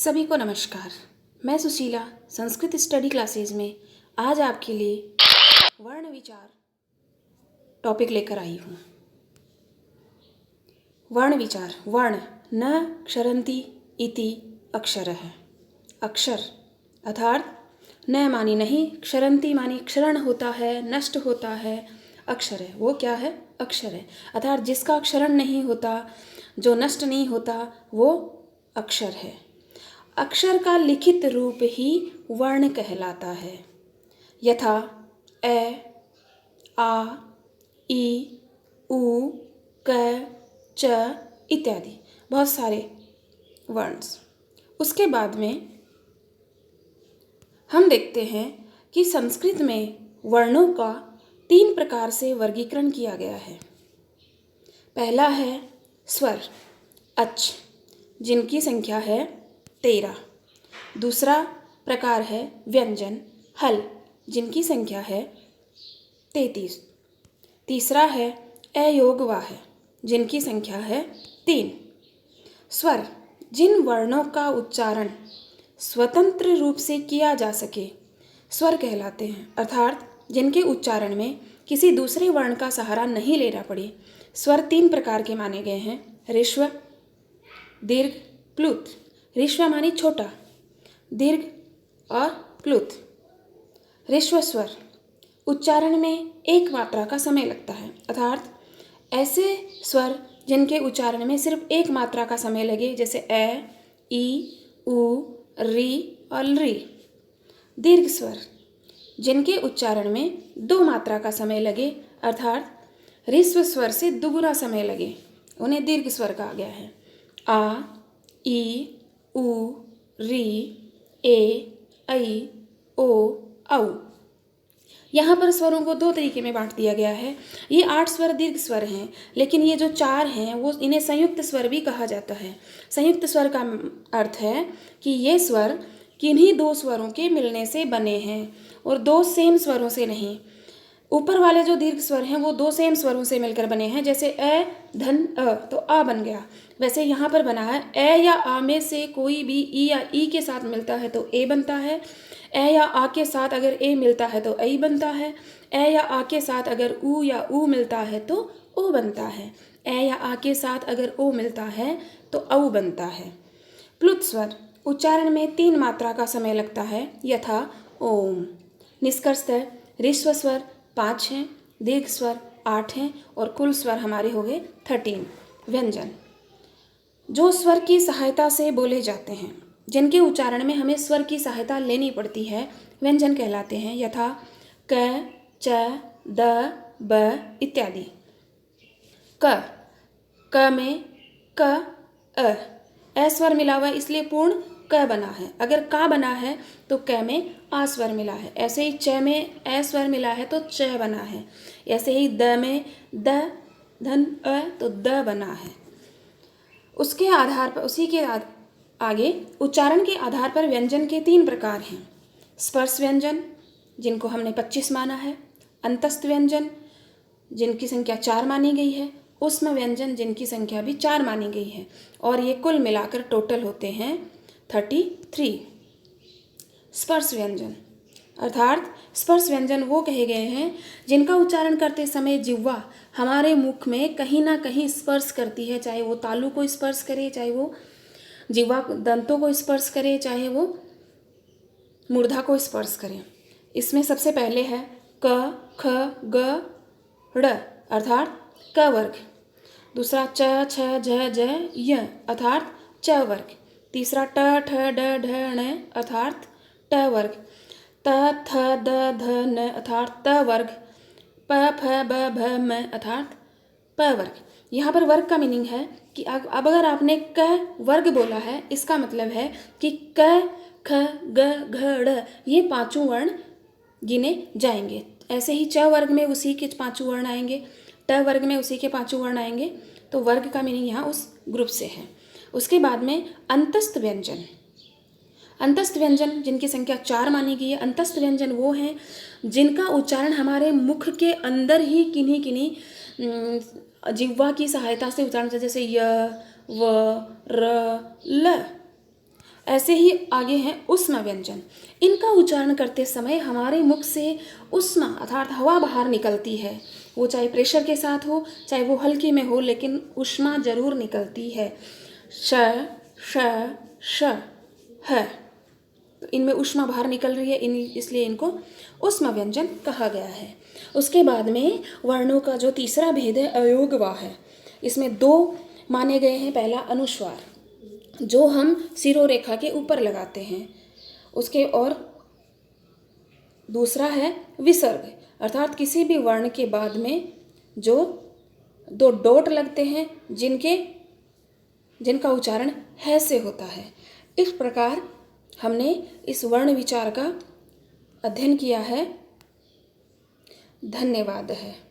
सभी को नमस्कार। मैं सुशीला संस्कृत स्टडी क्लासेज में आज आपके लिए वर्ण विचार टॉपिक लेकर आई हूँ। वर्ण विचार। वर्ण न क्षरन्ति इति अक्षरः। अक्षर अर्थात न मानी नहीं, क्षरन्ति मानी क्षरण होता है, नष्ट होता है। अक्षर है वो क्या है? अक्षर है अर्थात जिसका क्षरण नहीं होता, जो नष्ट नहीं होता, वो अक्षर है। अक्षर का लिखित रूप ही वर्ण कहलाता है। यथा ए, आ, ई, उ, क, च इत्यादि बहुत सारे वर्ड्स। उसके बाद में हम देखते हैं कि संस्कृत में वर्णों का 3 प्रकार से वर्गीकरण किया गया है। पहला है स्वर अच, जिनकी संख्या है 13। दूसरा प्रकार है व्यंजन हल, जिनकी संख्या है 33। तीसरा है अयोगवाह, जिनकी संख्या है 3। स्वर जिन वर्णों का उच्चारण स्वतंत्र रूप से किया जा सके स्वर कहलाते हैं, अर्थात जिनके उच्चारण में किसी दूसरे वर्ण का सहारा नहीं लेना पड़े। स्वर 3 प्रकार के माने गए हैं। ऋस्व, दीर्घ, प्लुत। ऋस्व मानी छोटा, दीर्घ और प्लुत। ऋस्व स्वर उच्चारण में एक मात्रा का समय लगता है, अर्थात ऐसे स्वर जिनके उच्चारण में सिर्फ एक मात्रा का समय लगे, जैसे ए, ई, उ, री और री। दीर्घ स्वर जिनके उच्चारण में 2 मात्रा का समय लगे, अर्थात ऋस्व स्वर से दुगुना समय लगे, उन्हें दीर्घ स्वर कहा गया है। आ, ई, उ, री, ए, ऐ, ओ, औ। यहाँ पर स्वरों को 2 तरीके में बांट दिया गया है। ये 8 स्वर दीर्घ स्वर हैं, लेकिन ये जो 4 हैं वो इन्हें संयुक्त स्वर भी कहा जाता है। संयुक्त स्वर का अर्थ है कि ये स्वर किन्हीं 2 स्वरों के मिलने से बने हैं और 2 सेम स्वरों से नहीं। ऊपर वाले जो दीर्घ स्वर हैं वो 2 सेम स्वरों से मिलकर बने हैं, जैसे ए धन अ तो आ बन गया। वैसे यहाँ पर बना है ए या आ में से कोई भी ई या ई के साथ मिलता है तो ए बनता है। ए या आ के साथ अगर ए मिलता है तो ऐ बनता है। ए या आ के साथ अगर उ या उ मिलता है तो ओ बनता है। ए या आ के साथ अगर ओ मिलता है तो औ बनता है। प्लुत स्वर उच्चारण में 3 मात्रा का समय लगता है, यथा ओम। निष्कर्षतः ऋस्व स्वर 5 हैं, दीर्घ स्वर 8 हैं और कुल स्वर हमारे हो गए 13। व्यंजन जो स्वर की सहायता से बोले जाते हैं, जिनके उच्चारण में हमें स्वर की सहायता लेनी पड़ती है, व्यंजन कहलाते हैं। यथा क, च, द, ब इत्यादि। क में क, अ स्वर मिला हुआ है, इसलिए पूर्ण क बना है। अगर का बना है तो क में आ स्वर मिला है। ऐसे ही च में ए स्वर मिला है तो च बना है। ऐसे ही द में द धन अ तो द बना है। उसके आधार पर उसी के आगे उच्चारण के आधार पर व्यंजन के 3 प्रकार हैं। स्पर्श व्यंजन, जिनको हमने 25 माना है। अंतस्थ व्यंजन, जिनकी संख्या 4 मानी गई है। उष्म व्यंजन, जिनकी संख्या भी 4 मानी गई है। और ये कुल मिलाकर टोटल होते हैं 33। स्पर्श व्यंजन अर्थात स्पर्श व्यंजन वो कहे गए हैं जिनका उच्चारण करते समय जिह्वा हमारे मुख में कहीं ना कहीं स्पर्श करती है, चाहे वो तालु को स्पर्श करे, चाहे वो जिह्वा दंतों को स्पर्श करे, चाहे वो मूर्धा को स्पर्श करे। इसमें सबसे पहले है क, ख, ग, ड़ अर्थात क वर्ग। दूसरा च, छ, झ, ज, य अर्थात च वर्ग। तीसरा ट, ठ, ड, ढ, ण अर्थात ट वर्ग। त, थ, द, ध, न अर्थात त वर्ग। प, फ, ब, भ, म अर्थात प वर्ग। यहाँ पर वर्ग का मीनिंग है कि अब अगर आपने क वर्ग बोला है, इसका मतलब है कि क, ख, ग, घ, ड़ ये 5 वर्ण गिने जाएंगे। ऐसे ही च वर्ग में उसी के 5 वर्ण आएंगे, ट वर्ग में उसी के 5 वर्ण आएंगे। तो वर्ग का मीनिंग यहाँ उस ग्रुप से है। उसके बाद में अंतस्थ व्यंजन। अंतस्थ व्यंजन जिनकी संख्या 4 मानी गई है। अंतस्थ व्यंजन वो हैं जिनका उच्चारण हमारे मुख के अंदर ही किन्हीं किन्हीं जिह्वा की सहायता से उच्चारण, जैसे य, व, र, ल। ऐसे ही आगे हैं उष्मा व्यंजन। इनका उच्चारण करते समय हमारे मुख से उष्मा अर्थात हवा बाहर निकलती है। वो चाहे प्रेशर के साथ हो, चाहे वो हल्की में हो, लेकिन उष्मा जरूर निकलती है। श श श है, तो इनमें उष्मा बाहर निकल रही है, इसलिए इनको उष्मा व्यंजन कहा गया है। उसके बाद में वर्णों का जो तीसरा भेद है अयोगवा है। इसमें दो माने गए हैं। पहला अनुस्वार, जो हम शिरोरेखा के ऊपर लगाते हैं, उसके और दूसरा है विसर्ग, अर्थात किसी भी वर्ण के बाद में जो दो डॉट लगते हैं जिनका उच्चारण है से होता है। इस प्रकार हमने इस वर्ण विचार का अध्ययन किया है। धन्यवाद है।